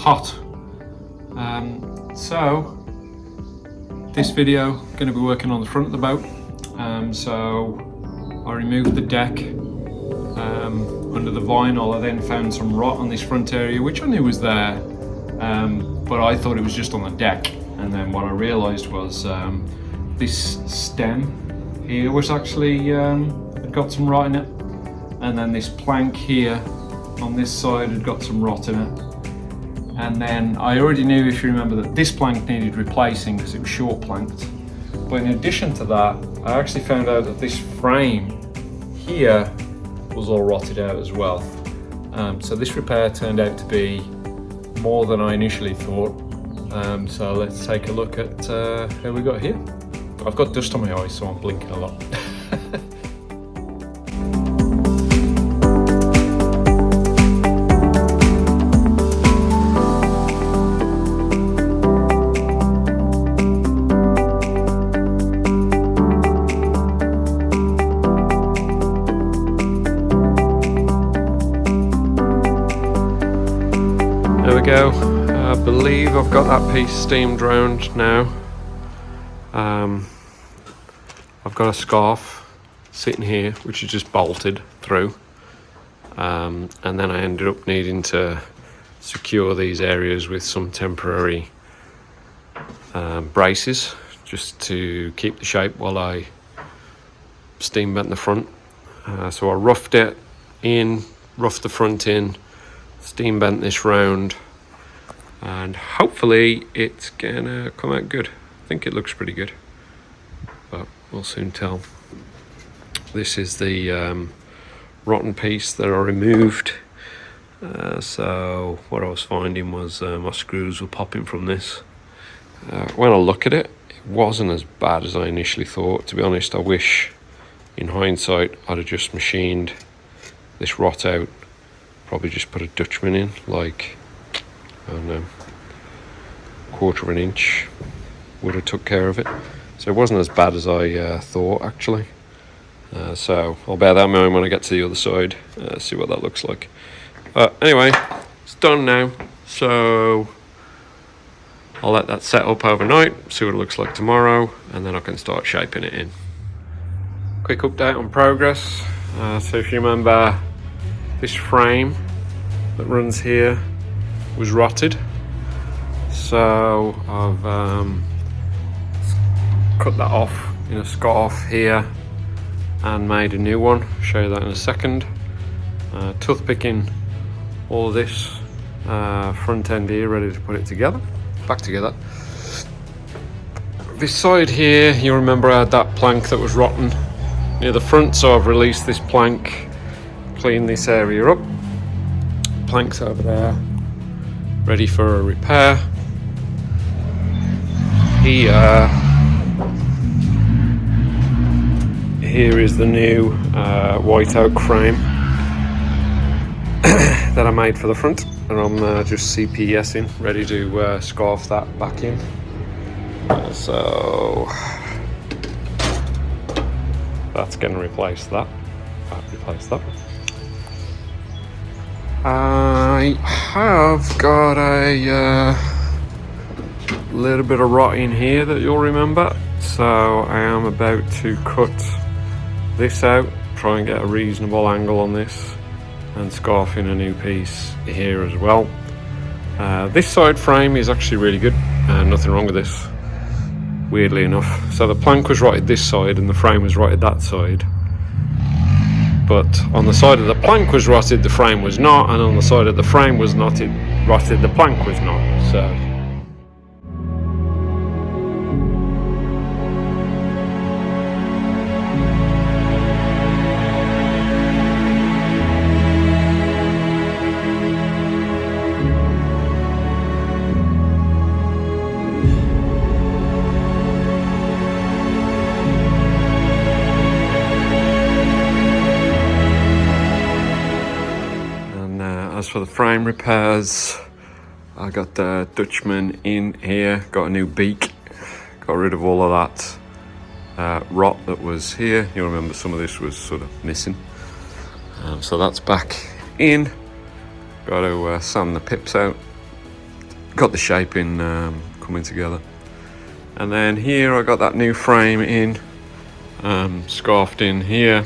hot. So this video, going to be working on the front of the boat. So I removed the deck under the vinyl. I then found some rot on this front area, which I knew was there, but I thought it was just on the deck. And then what I realised was this stem here was actually had got some rot in it, and then this plank here on this side had got some rot in it. And then I already knew, if you remember, that this plank needed replacing because it was short planked. But in addition to that, I actually found out that this frame here was all rotted out as well. So this repair turned out to be more than I initially thought. So let's take a look at how we got here. I've got dust on my eyes, so I'm blinking a lot. There we go. I believe I've got that piece steam drowned now. I've got a scarf sitting here which is just bolted through, and then I ended up needing to secure these areas with some temporary braces just to keep the shape while I steam bent the front. So I roughed it in, roughed the front in, steam bent this round, and hopefully it's gonna come out good. I think it looks pretty good, but we'll soon tell. This is the rotten piece that I removed. So what I was finding was my screws were popping from this. When I look at it, it wasn't as bad as I initially thought. To be honest, I wish in hindsight I'd have just machined this rot out. Probably just put a Dutchman in, like, I don't know, 1/4 of an inch would have took care of it. So it wasn't as bad as I thought, actually. So I'll bear that in mind when I get to the other side, see what that looks like. Anyway, it's done now, so I'll let that set up overnight, see what it looks like tomorrow, and then I can start shaping it in. Quick update on progress. So if you remember, this frame that runs here was rotted, so I've cut that off in a scarf here and made a new one. I'll show you that in a second. Toothpicking all this front end here, ready to put it together, back together. This side here, you remember I had that plank that was rotten near the front, so I've released this plank, cleaned this area up. Plank's over there, ready for a repair. Here is the new white oak frame that I made for the front, and I'm just CPSing, ready to scarf that back in. So that's going to replace that. I have got a little bit of rot in here that you'll remember, so I am about to cut this out, try and get a reasonable angle on this, and scarf in a new piece here as well. This side frame is actually really good, nothing wrong with this, weirdly enough. So the plank was rotted this side and the frame was rotted that side, but on the side of the plank was rotted, the frame was not, and on the side of the frame was not rotted, the plank was not. So as for the frame repairs, I got the Dutchman in here, got a new beak, got rid of all of that rot that was here. You'll remember some of this was sort of missing. So that's back in. Got to sand the pips out got the shaping coming together. And then here I got that new frame in, scarfed in here.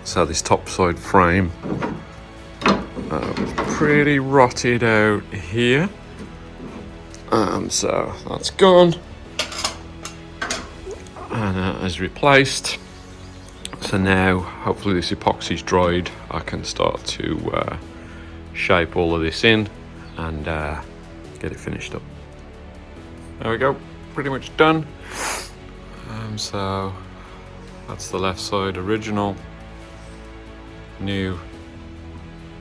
So this top side frame was pretty rotted out here. So that's gone, and that is replaced. So now, hopefully this epoxy's dried, I can start to shape all of this in and get it finished up. There we go, pretty much done. So that's the left side original, new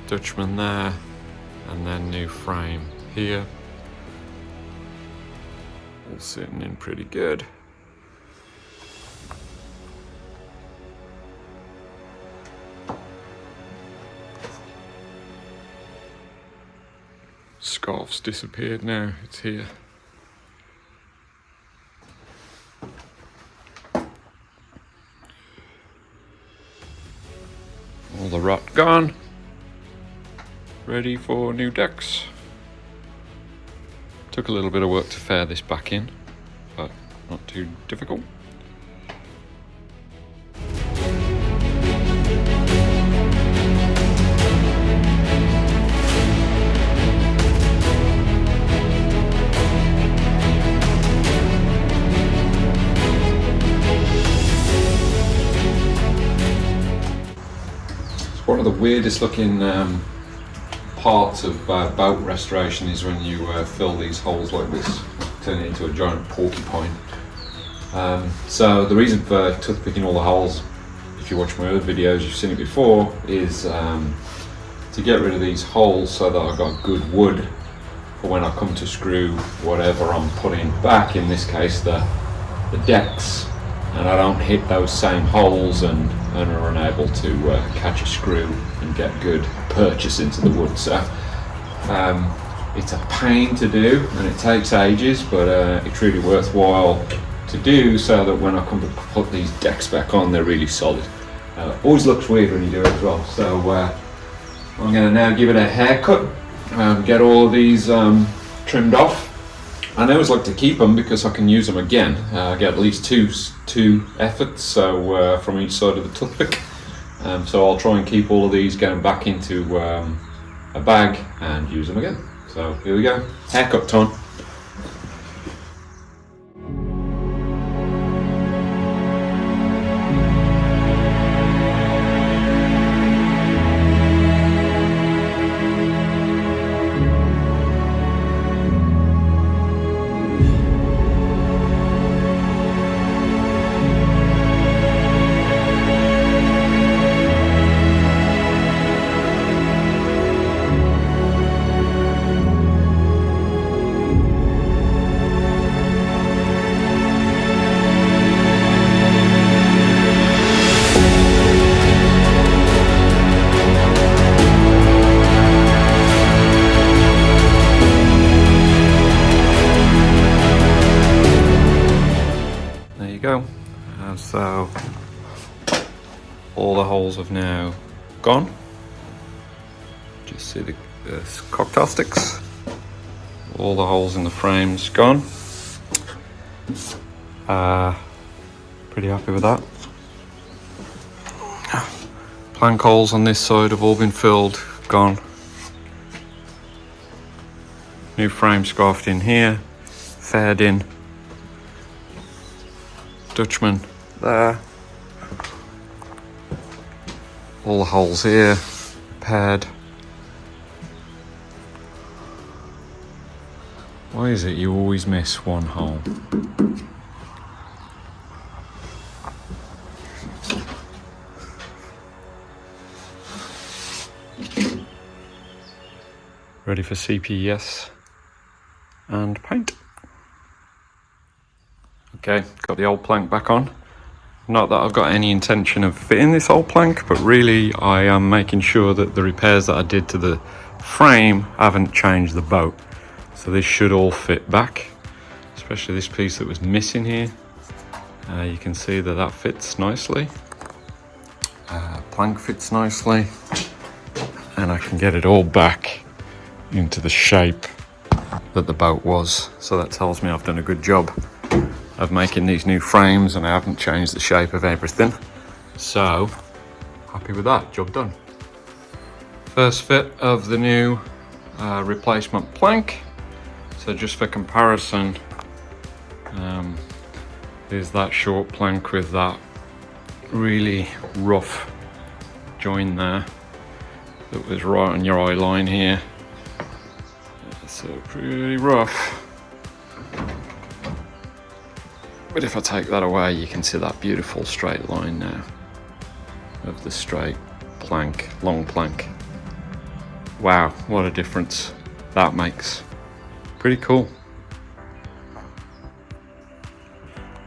Dutchman there, and then new frame here. All sitting in pretty good. Scarf's disappeared now, it's here. All the rot gone. Ready for new decks. Took a little bit of work to fair this back in, but not too difficult. One of the weirdest looking parts of boat restoration is when you fill these holes like this, turn it into a giant porcupine. So the reason for toothpicking all the holes, if you watch my other videos, you've seen it before, is to get rid of these holes so that I've got good wood for when I come to screw whatever I'm putting back, in this case the decks, and I don't hit those same holes and are unable to catch a screw and get good purchase into the wood. So it's a pain to do and it takes ages, but it's really worthwhile to do so that when I come to put these decks back on, they're really solid. Always looks weird when you do it as well. So I'm going to now give it a haircut, get all of these trimmed off. I always like to keep them because I can use them again. I get at least two efforts, so from each side of the toothpick. So I'll try and keep all of these, get them back into a bag and use them again. So here we go, haircut time. Go. So all the holes have now gone. Just see the cocktail sticks. All the holes in the frame's gone. Pretty happy with that. Plank holes on this side have all been filled, gone. New frame scarfed in here, faired in. Dutchman there. All the holes here, paired. Why is it you always miss one hole? Ready for CPS and paint. Okay, got the old plank back on. Not that I've got any intention of fitting this old plank, but really I am making sure that the repairs that I did to the frame haven't changed the boat. So this should all fit back, especially this piece that was missing here. You can see that that fits nicely. Plank fits nicely, and I can get it all back into the shape that the boat was. So that tells me I've done a good job of making these new frames, and I haven't changed the shape of everything. So happy with that, job done. First fit of the new replacement plank. So just for comparison, there's that short plank with that really rough join there that was right on your eye line here. So pretty rough. But if I take that away, you can see that beautiful straight line now of the straight plank, long plank. Wow, what a difference that makes. Pretty cool.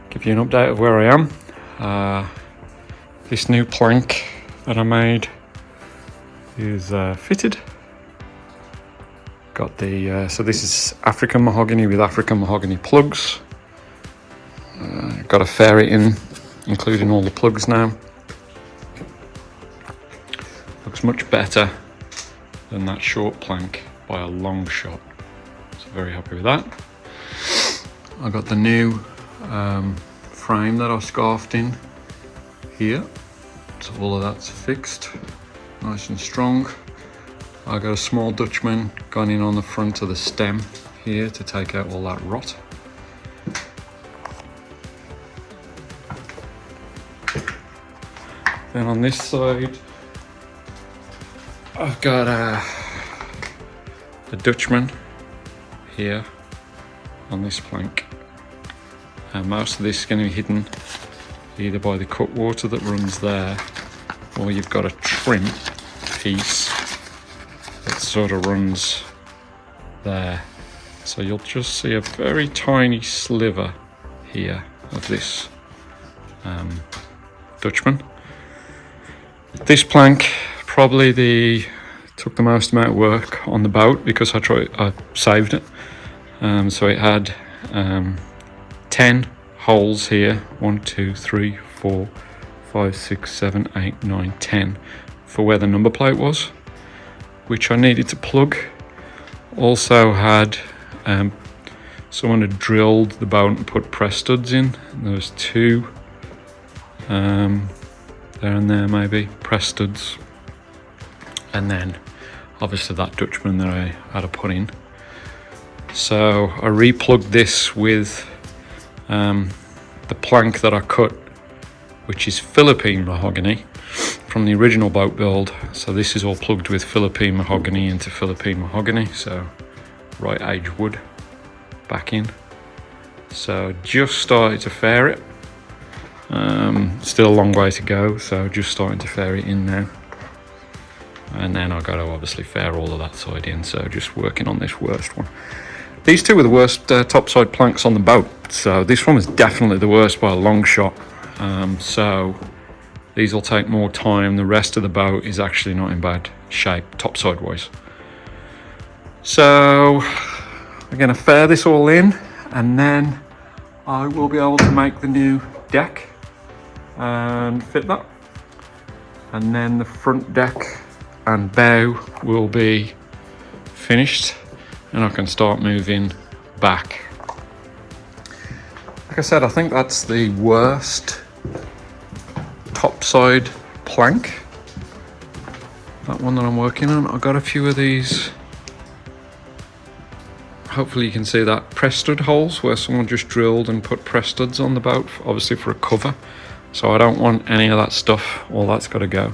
Give you an update of where I am. This new plank that I made is fitted. Got the, so this is African mahogany with African mahogany plugs. Got a ferret in, including all the plugs now. Looks much better than that short plank by a long shot. So very happy with that. I got the new frame that I scarfed in here. So all of that's fixed, nice and strong. I got a small Dutchman gone in on the front of the stem here to take out all that rot. Then on this side, I've got a Dutchman here on this plank. And most of this is going to be hidden either by the cutwater that runs there, or you've got a trim piece that sort of runs there. So you'll just see a very tiny sliver here of this Dutchman. This plank probably took the most amount of work on the boat because I saved it. So it had 10 holes here, 1, 2, 3, 4, 5, 6, 7, 8, 9, 10 for where the number plate was, which I needed to plug. Also had someone had drilled the boat and put press studs in. There was 2 there and there, maybe press studs, and then obviously that Dutchman that I had to put in. So I replugged this with the plank that I cut, which is Philippine mahogany from the original boat build. So this is all plugged with Philippine mahogany into Philippine mahogany, so right age wood back in. So just started to fair it. Still a long way to go, so just starting to fair it in now. And then I've got to obviously fair all of that side in, so just working on this worst one. These two were the worst topside planks on the boat, so this one was definitely the worst by a long shot. So these will take more time. The rest of the boat is actually not in bad shape topside wise. So I'm going to fair this all in, and then I will be able to make the new deck and fit that. And then the front deck and bow will be finished, and I can start moving back. Like I said, I think that's the worst topside plank, that one that I'm working on. I got a few of these, hopefully you can see that, press stud holes where someone just drilled and put press studs on the boat, obviously for a cover. So I don't want any of that stuff, all that's got to go.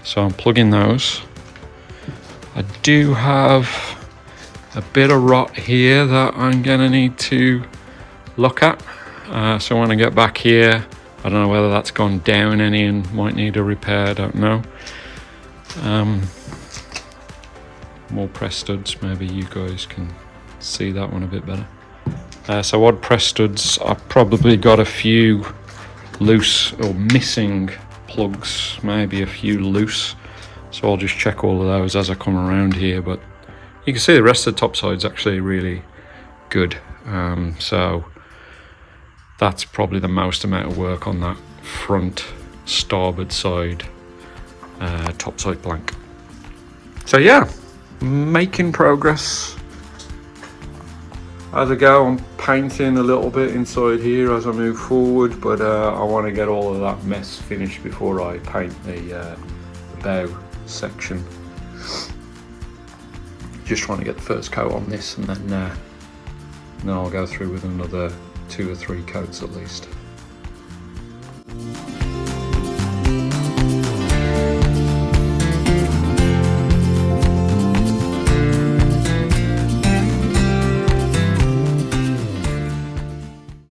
So I'm plugging those. I do have a bit of rot here that I'm gonna need to look at. So when I get back here, I don't know whether that's gone down any and might need a repair, I don't know. More press studs, maybe you guys can see that one a bit better. So odd press studs, I've probably got a few loose or missing plugs, maybe a few loose. So I'll just check all of those as I come around here, but you can see the rest of the top side's actually really good. So that's probably the most amount of work on that front starboard side top side plank. So yeah, making progress as I go, I'm painting a little bit inside here as I move forward, but I want to get all of that mess finished before I paint the bow section. Just trying to get the first coat on this, and then I'll go through with another 2 or 3 coats at least.